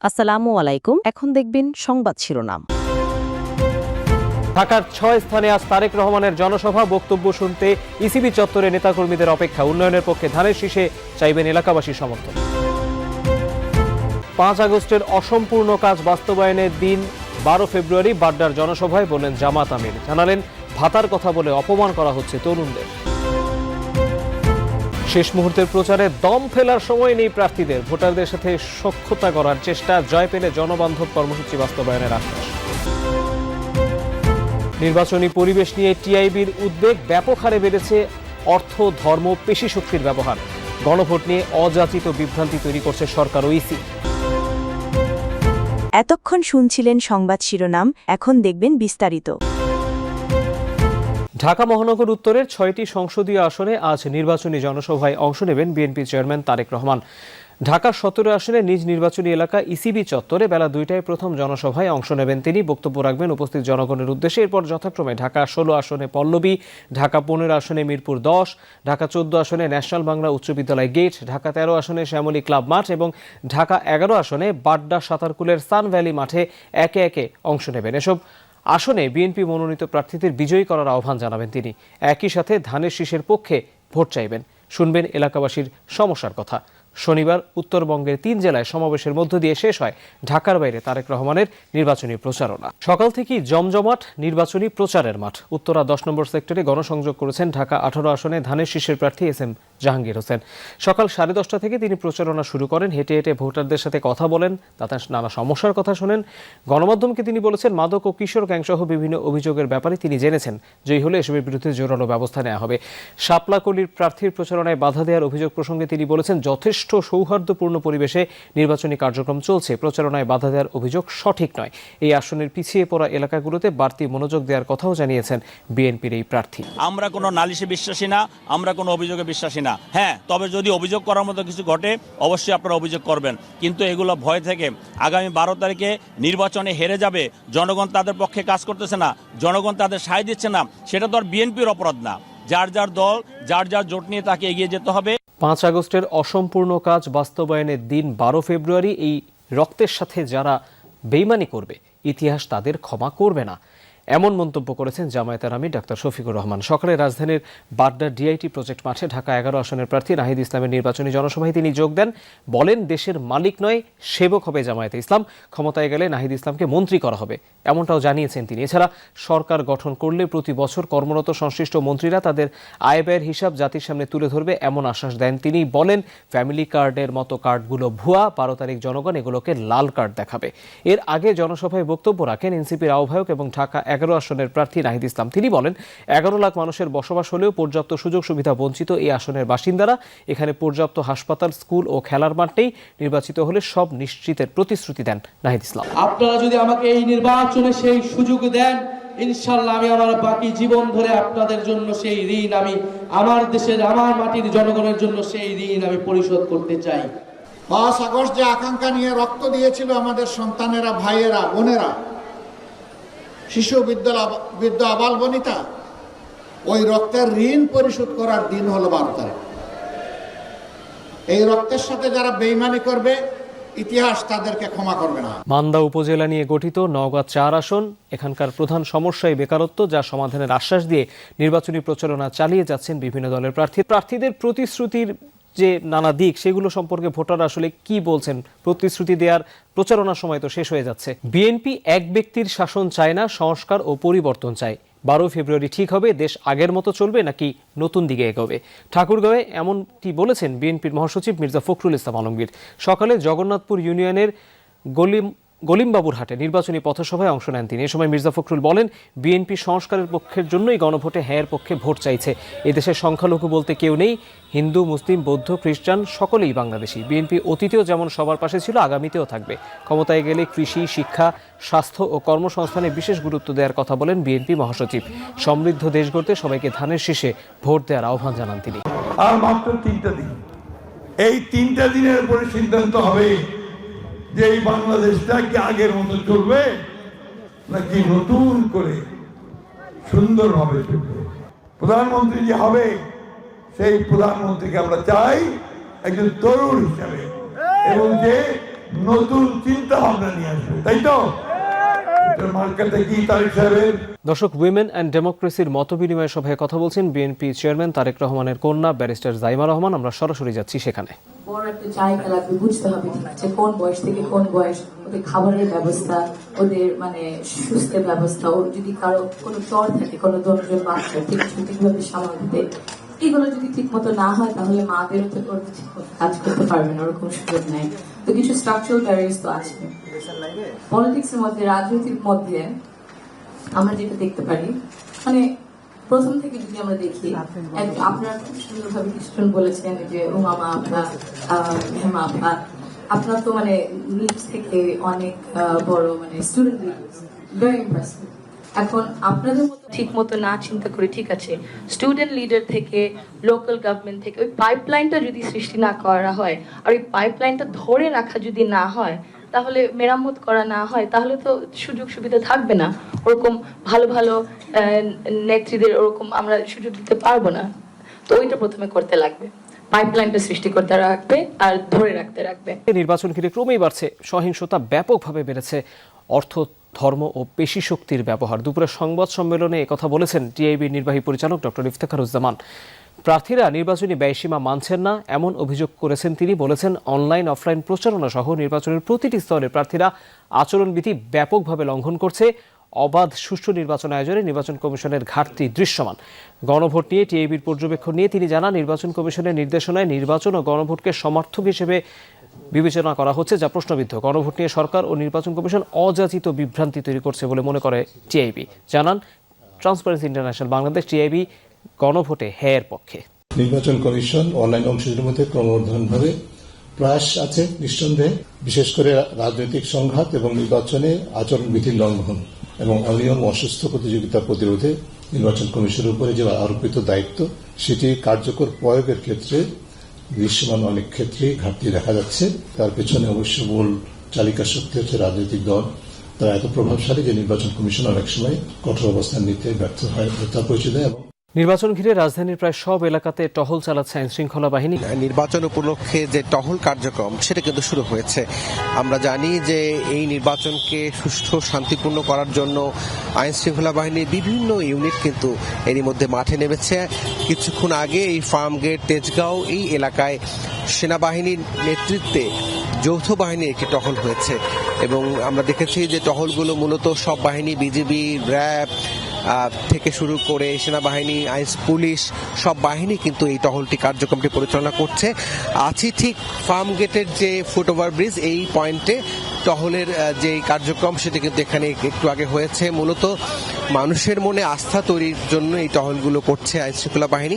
আসসালামু আলাইকুম। এখন দেখবেন সংবাদ শিরোনাম। ঢাকার ৬ স্থানে আজ তারেক রহমানের জনসভা, বক্তব্য শুনতে ইসিবি চত্বরে নেতাকর্মীদের অপেক্ষা। উন্নয়নের পক্ষে ধানের শীষে চাইবেন এলাকাবাসীর সমর্থন। ৫ আগস্টের অসম্পূর্ণ কাজ বাস্তবায়নের দিন ১২ ফেব্রুয়ারি বাড্ডার জনসভায় বললেন জামাত আমির। জানালেন ভাতার কথা বলে অপমান করা হচ্ছে তরুণদের। শেষ মুহূর্তের প্রচারে দম ফেলার সময় নেই প্রার্থীদের। ভোটারদের সাথে সখ্যতা করার চেষ্টা, জয় পেলে জনবান্ধব কর্মসূচি বাস্তবায়নের আশ্বাস। নির্বাচনী পরিবেশ নিয়ে টিআইবির উদ্বেগ, ব্যাপক হারে বেড়েছে অর্থ, ধর্ম, পেশি শক্তির ব্যবহার। গণভোট নিয়ে অযাচিত বিভ্রান্তি তৈরি করছে সরকার ও ইসি। এতক্ষণ শুনছিলেন সংবাদ শিরোনাম, এখন দেখবেন বিস্তারিত। ঢাকা মহানগর উত্তরের ৬টি সংসদীয় আসনে আজ নির্বাচনী জনসভায় অংশ নেবেন বিএনপি চেয়ারম্যান তারেক রহমান। ঢাকার ১৭ আসনে নিজ নির্বাচনী এলাকা ইসিবি চত্বরে বেলা ২টায় প্রথম জনসভায় অংশ নেবেন তিনি। বক্তব্য রাখবেন উপস্থিত জনগণের উদ্দেশ্যে। এরপর যথাক্রমে ঢাকা ১৬ আসনে পল্লবী, ঢাকা ১৫ আসনে মিরপুর ১০, ঢাকা ১৪ আসনে ন্যাশনাল বাংলা উচ্চ বিদ্যালয় গেট, ঢাকা ১৩ আসনে শ্যামলী ক্লাব মাঠ এবং ঢাকা ১১ আসনে বাড্ডা সাঁতারকুলের সান ভ্যালি মাঠে একে একে অংশ নেবেন। এসব আসনে বিএনপি মনোনীত প্রার্থীদের বিজয়ী করার আহ্বান জানাবেন তিনি। একই সাথে ধানের শীষের পক্ষে ভোট চাইবেন। শুনবেন এলাকাবাসীর সমস্যার কথা। শনিবার উত্তরবঙ্গের ৩ জেলায় সমাবেশের মধ্য দিয়ে শেষ হয় ঢাকার বাইরে তারেক রহমানের নির্বাচনী প্রচারণা। সকাল থেকেই জমজমাট নির্বাচনী প্রচারের মাঠ। উত্তরা ১০ নম্বর সেক্টরে গণসংযোগ করেছেন ঢাকা ১৮ আসনে ধানের শীষের প্রার্থী এস.এম. জাহাঙ্গীর হোসেন। সকাল ১০:৩০ থেকে তিনি প্রচারণা শুরু করেন। হেঁটে হেঁটে ভোটারদের সাথে কথা বলেন, তাদের নানা সমস্যার কথা শোনেন। গণমাধ্যমকে তিনি বলেছেন, মাদক ও কিশোর গ্যাংসহ বিভিন্ন অভিযোগের ব্যাপারে তিনি জেনেছেন। জয়ী হলে এসবের বিরুদ্ধে জোরালো ব্যবস্থা নেওয়া হবে। শাপলাকলির প্রার্থীর প্রচারণায় বাধা দেওয়ার অভিযোগ প্রসঙ্গে তিনি বলেছেন, যথেষ্ট সৌহার্দ্যপূর্ণ পরিবেশে নির্বাচনী কার্যক্রম চলছে। প্রচারণায় বাধা দেওয়ার অভিযোগ সঠিক নয়। এই আসনের পিছিয়ে পড়া এলাকাগুলোতে বাড়তি মনোযোগ দেওয়ার কথাও জানিয়েছেন বিএনপির এই প্রার্থী। আমরা কোনো নালিশে বিশ্বাসী না, আমরা কোনো অভিযোগে বিশ্বাসী না। হ্যাঁ, তবে যদি অভিযোগ করার মতো কিছু ঘটে অবশ্যই আপনারা অভিযোগ করবেন, কিন্তু এগুলো ভয় থেকে আগামী ১২ তারিখে নির্বাচনে হেরে যাবে, জনগণ তাদের পক্ষে কাজ করতেছে না, জনগণ তাদের সায় দিচ্ছে না, সেটা তো আর বিএনপির অপরাধ না। যার যার দল, যার যার জোট নিয়ে তাকে এগিয়ে যেতে হবে। ৫ আগস্টের অসম্পূর্ণ কাজ বাস্তবায়নের দিন ১২ ফেব্রুয়ারি। এই রক্তের সাথে যারা বেইমানি করবে, ইতিহাস তাদের ক্ষমা করবে না, এমন মন্তব্য করেছেন জামায়াতের আমির ডাক্তার শফিকুর রহমান। সকালে রাজধানীর বাড্ডা ডিআইটি প্রজেক্ট মাঠে ঢাকা ১১ আসনের প্রার্থী নাহিদ ইসলামের নির্বাচনী জনসভায় তিনি যোগ দেন। বলেন, দেশের মালিক নয়, সেবক হবে জামায়াতে ইসলাম। ক্ষমতায় গেলে নাহিদ ইসলামকে মন্ত্রী করা হবে, এমনটাও জানিয়েছেন তিনি। এছাড়া সরকার গঠন করলে প্রতি বছর কর্মরত সংশ্লিষ্ট মন্ত্রীরা তাদের আয় ব্যয়ের হিসাব জাতির সামনে তুলে ধরবে, এমন আশ্বাস দেন তিনি। বলেন, ফ্যামিলি কার্ডের মতো কার্ডগুলো ভুয়া, ১২ তারিখ জনগণ এগুলোকে লাল কার্ড দেখাবে। এর আগে জনসভায় বক্তব্য রাখেন এনসিপির আহ্বায়ক এবং ঢাকা ১১ আসনের প্রার্থী নাহিদ ইসলাম। তিনি বলেন, ১১ লাখ মানুষের বসবাস হলেও পর্যাপ্ত সুযোগ সুবিধা বঞ্চিত এই আসনের বাসিন্দারা। এখানে পর্যাপ্ত হাসপাতাল, স্কুল ও খেলার মাঠ নেই। নির্বাচিত হলে সব নিশ্চিতের প্রতিশ্রুতি দেন নাহিদ ইসলাম। আপনারা যদি আমাকে এই নির্বাচনে সেই সুযোগ দেন, ইনশাআল্লাহ আমি আমার বাকি জীবন ধরে আপনাদের জন্য সেই ঋণ, আমি আমার দেশের, আমার মাটির জনগণের জন্য সেই ঋণ আমি পরিশোধ করতে চাই। ৫ আগস্ট যে আকাঙ্ক্ষা নিয়ে রক্ত দিয়েছিল আমাদের সন্তানেরা, ভাইয়েরা, বোনেরা, শিশু, বৃদ্ধ, আবাল বনিতা, ওই রক্তের ঋণ পরিশোধ করার দিন হলো ১২ তারিখ। এই রক্তের সাথে যারা বেইমানি করবে, ইতিহাস তাদেরকে ক্ষমা করবে না। মান্দা উপজেলা নিয়ে গঠিত নওগাঁ ৪ আসন। এখানকার প্রধান সমস্যাই বেকারত্ব, যা সমাধানের আশ্বাস দিয়ে নির্বাচনী প্রচারণা চালিয়ে যাচ্ছেন বিভিন্ন দলের প্রার্থীদের প্রতিশ্রুতির যে নানা দিক, সেগুলো সম্পর্কে ভোটার আসলে কি বলছেন? প্রতিশ্রুতি দেওয়ার প্রচারণার সময় তো শেষ হয়ে যাচ্ছে। বিএনপি এক ব্যক্তির শাসন চায় না, সংস্কার ও পরিবর্তন চায়। ১২ ফেব্রুয়ারি ঠিক হবে, দেশ আগের মতো চলবে নাকি নতুন দিকে এগোবে। ঠাকুরগাঁওয়ে এমনটি বলেছেন বিএনপির মহাসচিব মির্জা ফখরুল ইসলাম আলমগীর। সকালে জগন্নাথপুর ইউনিয়নের গলিমবাবুর হাটে নির্বাচনী পথসভায় অংশ নেন তিনি। এ সময় মির্জা ফখরুল বলেন, বিএনপি সংস্কারের পক্ষের জন্যই গণভোটে হ্যাঁর পক্ষে ভোট চাইছে। এদেশের সংখ্যালঘু বলতে কেউ নেই, হিন্দু, মুসলিম, বৌদ্ধ, খ্রিস্টান সকলেই বাংলাদেশি। বিএনপি অতীতেও যেমন সবার পাশে ছিল, আগামীতেও থাকবে। ক্ষমতায় গেলে কৃষি, শিক্ষা, স্বাস্থ্য ও কর্মসংস্থানে বিশেষ গুরুত্ব দেওয়ার কথা বলেন বিএনপি মহাসচিব। সমৃদ্ধ দেশ গড়তে সবাইকে ধানের শীষে ভোট দেওয়ার আহ্বান জানান তিনি। আর মাত্র 3টা দিন, এই 3টা দিনের পরে সিদ্ধান্ত হবে যে এই বাংলাদেশটা কি আগের মতো চলবে নাকি নতুন করে সুন্দরভাবে চলবে। প্রধানমন্ত্রী যে হবে, সেই প্রধানমন্ত্রীকে আমরা চাই একজন তরুণ হিসাবে, এবং যে নতুন চিন্তা ভাবনা নিয়ে আসবে, তাই তো? মার্কেটে কি তারিখ সাহেবের দর্শক, উইমেন অ্যান্ড ডেমোক্রেসির মতবিনিময় সভায় কথা বলছেন বিএনপি চেয়ারম্যান তারেক রহমানের কন্যা ব্যারিস্টার জাইমা রহমান। আমরা সরাসরি যাচ্ছি সেখানে। বড় একটা জায়গা লাগবে, বুঝতে হবে যে কোন বয়স থেকে কোন বয়স, ওদের খাবারের ব্যবস্থা, ওদের মানে সুস্থের ব্যবস্থা, ওর যদি কারো কোনো জ্বর থাকে, কোনো দশজন বাচ্চা ঠিকভাবে সামাল দিতে, এগুলো যদি ঠিক মতো না হয় তাহলে মাদেরও তো কাজ করতে পারবে না, ওরকম সুযোগ নেই। তো কিছু স্ট্রাকচারাল ব্যারিয়ার্স তো আছে পলিটিক্স এর মধ্যে, রাজনীতির মধ্যে। আমরা যেটা দেখতে পারি, মানে প্রথম থেকে যদি আমরা দেখি, আপনারা খুব সুন্দরভাবে কিছুজন বলেছেন যে উমামা আপা, হেমা আপা, আপনার তো মানে নিজ থেকে অনেক বড় মানে স্টুডেন্ট, ভেরি ইমপ্রেসিভ। এখন আপনাদের মতো ঠিক মতো না চিন্তা করে, ঠিক আছে, স্টুডেন্ট লিডার থেকে, লোকাল গভর্নমেন্ট থেকে ওই পাইপলাইনটা যদি সৃষ্টি না করা হয়, আর ওই পাইপলাইনটা ধরে রাখা যদি না হয়, তাহলে মেরামত করা না হয়, তাহলে তো সুযোগ সুবিধা থাকবে না। ওরকম ভালো ভালো নেত্রীদের ওরকম আমরা সুযোগ দিতে পারবো না। তো ওইটা প্রথমে করতে লাগবে, পাইপলাইনটা সৃষ্টি করতে রাখবে আর ধরে রাখতে রাখবে। নির্বাচন ঘিরে ক্রমেই বাড়ছে সহিংসতা, ব্যাপকভাবে বেড়েছে অর্থ, ধর্ম ও পেশি শক্তির ব্যবহার। দুপুরে সংবাদ সম্মেলনে একথা বলেছেন টিআইবির নির্বাহী পরিচালক ডক্টর ইফতেখারুজ্জামান। প্রার্থীরা নির্বাচনী ব্যয়সীমা মানছেন না এমন অভিযোগ করেছেন তিনি। বলেছেন, অনলাইন অফলাইন প্রচারণা সহ নির্বাচনের প্রতিটি স্তরে প্রার্থীরা আচরণবিধি ব্যাপকভাবে লঙ্ঘন করছে। অবাধ সুষ্ঠু নির্বাচন আয়োজনে নির্বাচন কমিশনের ঘাটতি দৃশ্যমান। গণভোট নিয়ে টিআইবির পর্যবেক্ষণ নিয়ে তিনি জানান, নির্বাচন কমিশনের নির্দেশনায় নির্বাচন ও গণভোটকে সমর্থক হিসেবে বিবেচনা করা হচ্ছে, যা প্রশ্নবিদ্ধ। গণভোট নিয়ে সরকার ও নির্বাচন কমিশন অযাচিত বিভ্রান্তি তৈরি করছে বলে মনে করে টিআইবি। জানান ট্রান্সপারেন্সি ইন্টারন্যাশনাল বাংলাদেশ, টিআইবি গণভোটে হ্যাঁর পক্ষে। নির্বাচন কমিশন অনলাইন অংশীদারের মধ্যে ক্রমবর্ধমানভাবে প্রয়াস আছে নিঃসন্দেহে, বিশেষ করে রাজনৈতিক সংঘাত এবং নির্বাচনে আচরণবিধির লঙ্ঘন এবং অনিয়ম অসুস্থ প্রতিযোগিতা প্রতিরোধে নির্বাচন কমিশনের উপরে যে আরোপিত দায়িত্ব, সেটি কার্যকর প্রয়োগের ক্ষেত্রে দৃশ্যমান অনেক ক্ষেত্রেই ঘাটতি দেখা যাচ্ছে। তার পেছনে অবশ্য মূল চালিকা শক্তি হচ্ছে রাজনৈতিক দল। তারা এত প্রভাবশালী যে নির্বাচন কমিশন অনেক সময় কঠোর অবস্থান নিতে ব্যর্থ হয়, তার পরিচয় দেয়। এবং নির্বাচন ঘিরে রাজধানীর প্রায় সব এলাকাতে টহল চালাচ্ছে আইন শৃঙ্খলা বাহিনী। নির্বাচন উপলক্ষে যে টহল কার্যক্রম, সেটা কিন্তু শুরু হয়েছে। আমরা জানি যে এই নির্বাচনকে সুষ্ঠু শান্তিপূর্ণ করার জন্য আইন শৃঙ্খলা বাহিনীর বিভিন্ন ইউনিট কিন্তু এরই মধ্যে মাঠে নেমেছে। কিছুক্ষণ আগে এই ফার্মগেট, তেজগাঁও এই এলাকায় সেনাবাহিনীর নেতৃত্বে যৌথ বাহিনীর একটি টহল হয়েছে এবং আমরা দেখেছি যে টহলগুলো মূলত সব বাহিনী, বিজিবি, র্যাব থেকে শুরু করে সেনাবাহিনী, পুলিশ, সব বাহিনী কিন্তু এই টহলটি কার্যক্রমটি পরিচালনা করছে। আছি ঠিক ফার্ম গেটের যে ফুটওভার ব্রিজ, এই পয়েন্টে টহলের যে কার্যক্রম সেটি কিন্তু এখানে একটু আগে হয়েছে। মূলত মানুষের মনে আস্থা তৈরির জন্য এই টহলগুলো করছে আইন শৃঙ্খলা বাহিনী।